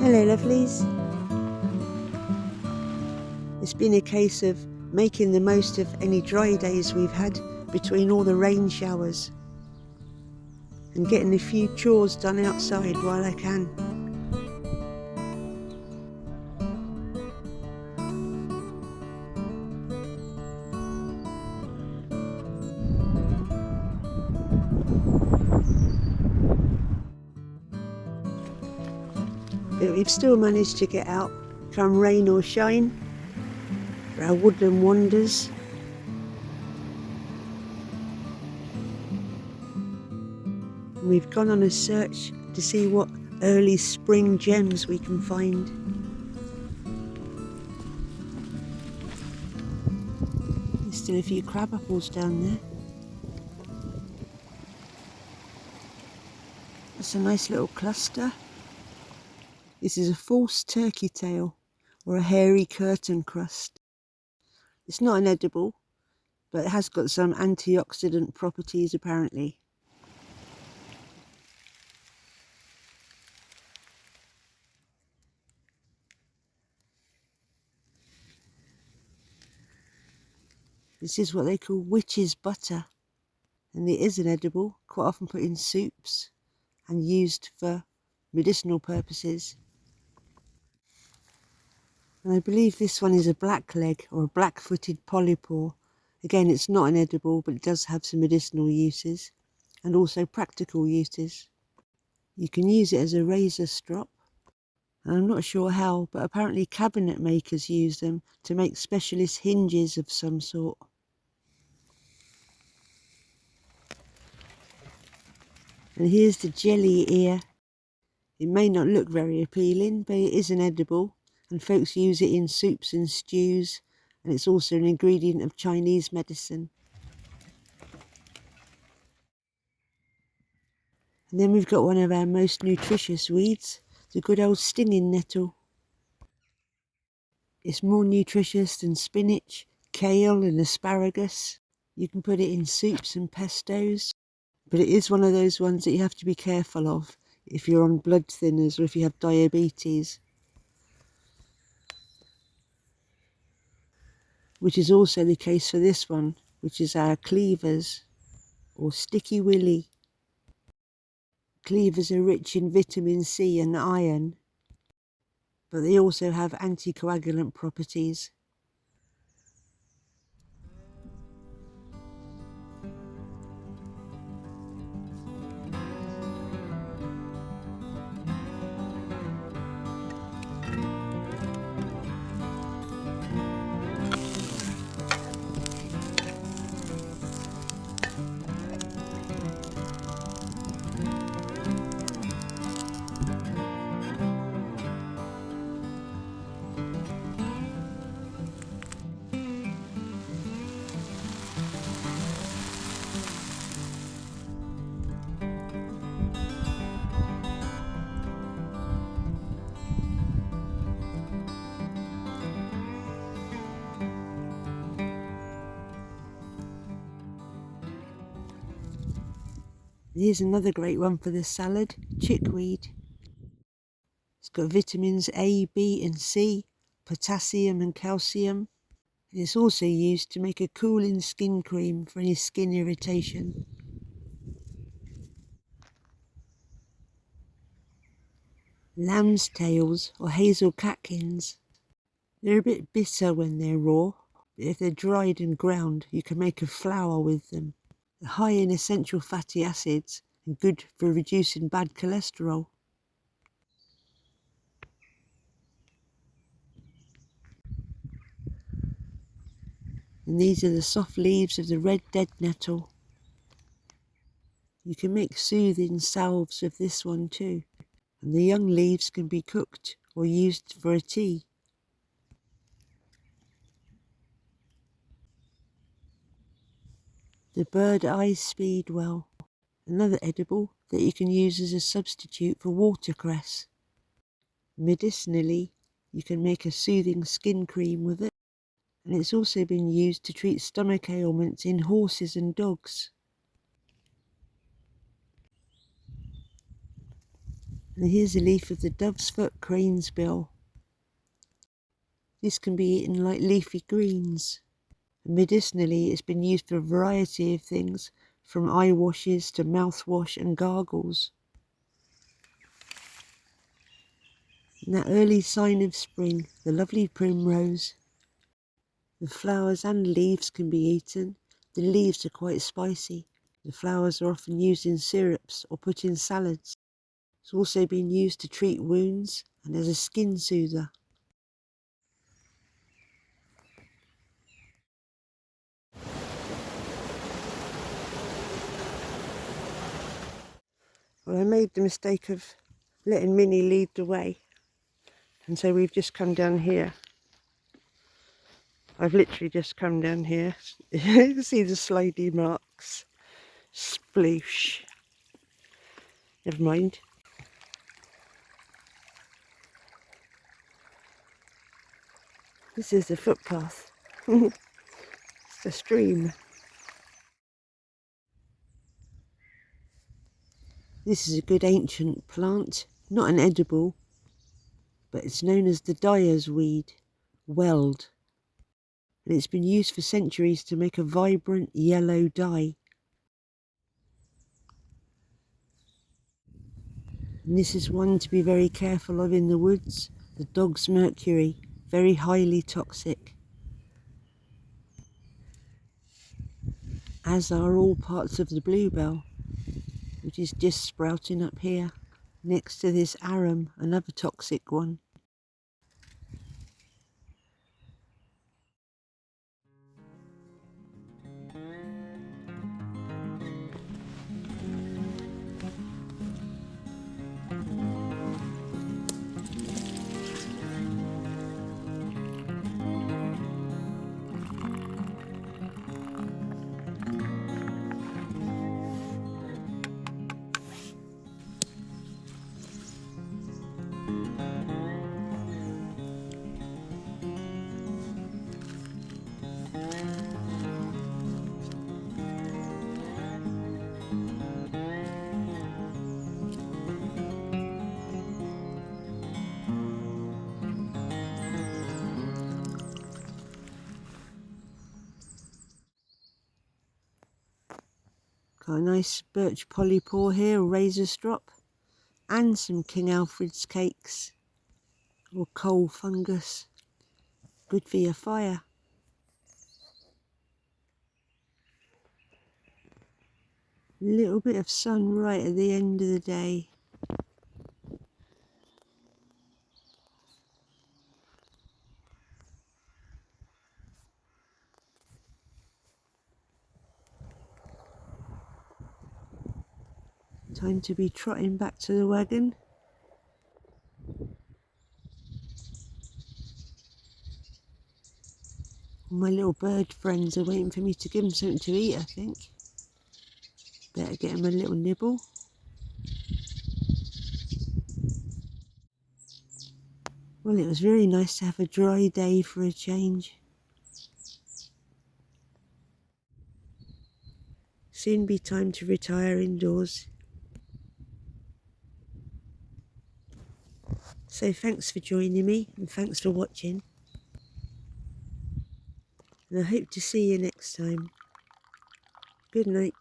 Hello lovelies. It's been a case of making the most of any dry days we've had between all the rain showers and getting a few chores done outside while I can. But we've still managed to get out, come rain or shine, for our woodland wanders. And we've gone on a search to see what early spring gems we can find. There's still a few crab apples down there. That's a nice little cluster. This is a false turkey tail, or a hairy curtain crust. It's not an edible, but it has got some antioxidant properties apparently. This is what they call witch's butter, and it is an edible, quite often put in soups and used for medicinal purposes. And I believe this one is a blackleg or a black-footed polypore. Again, it's not an edible, but it does have some medicinal uses and also practical uses. You can use it as a razor strop, and I'm not sure how, but apparently cabinet makers use them to make specialist hinges of some sort. And here's the jelly ear. It may not look very appealing, but it is an edible, and folks use it in soups and stews, and it's also an ingredient of Chinese medicine. And then we've got one of our most nutritious weeds, the good old stinging nettle. It's more nutritious than spinach, kale and asparagus. You can put it in soups and pestos, but it is one of those ones that you have to be careful of if you're on blood thinners or if you have diabetes. Which is also the case for this one, which is our cleavers, or sticky willy. Cleavers are rich in vitamin C and iron, but they also have anticoagulant properties. Here's another great one for the salad, chickweed. It's got vitamins A, B and C, potassium and calcium. And it's also used to make a cooling skin cream for any skin irritation. Lamb's tails, or hazel catkins. They're a bit bitter when they're raw, but if they're dried and ground, you can make a flour with them. They're high in essential fatty acids and good for reducing bad cholesterol. And these are the soft leaves of the red dead nettle. You can make soothing salves with this one too, and the young leaves can be cooked or used for a tea. The bird eye speedwell, another edible that you can use as a substitute for watercress. Medicinally, you can make a soothing skin cream with it, and it's also been used to treat stomach ailments in horses and dogs. And here's a leaf of the dove's foot cranesbill. This can be eaten like leafy greens. And medicinally, it's been used for a variety of things, from eye washes to mouthwash and gargles. And that early sign of spring, the lovely primrose. The flowers and leaves can be eaten. The leaves are quite spicy. The flowers are often used in syrups or put in salads. It's also been used to treat wounds and as a skin soother. Well, I made the mistake of letting Minnie lead the way, and so we've just come down here. I've literally just come down here. You can see the slidey marks. Sploosh. Never mind. This is the footpath. It's a stream. This is a good ancient plant, not an edible, but it's known as the dyer's weed, weld. And it's been used for centuries to make a vibrant yellow dye. And this is one to be very careful of in the woods, the dog's mercury, very highly toxic. As are all parts of the bluebell, which is just sprouting up here, next to this arum, another toxic one. Got a nice birch polypore here, razor strop, and some King Alfred's cakes, or coal fungus. Good for your fire. A little bit of sun right at the end of the day. Time to be trotting back to the wagon. My little bird friends are waiting for me to give them something to eat, I think. Better get them a little nibble. Well, it was very nice to have a dry day for a change. Soon be time to retire indoors. So thanks for joining me, and thanks for watching. And I hope to see you next time. Good night.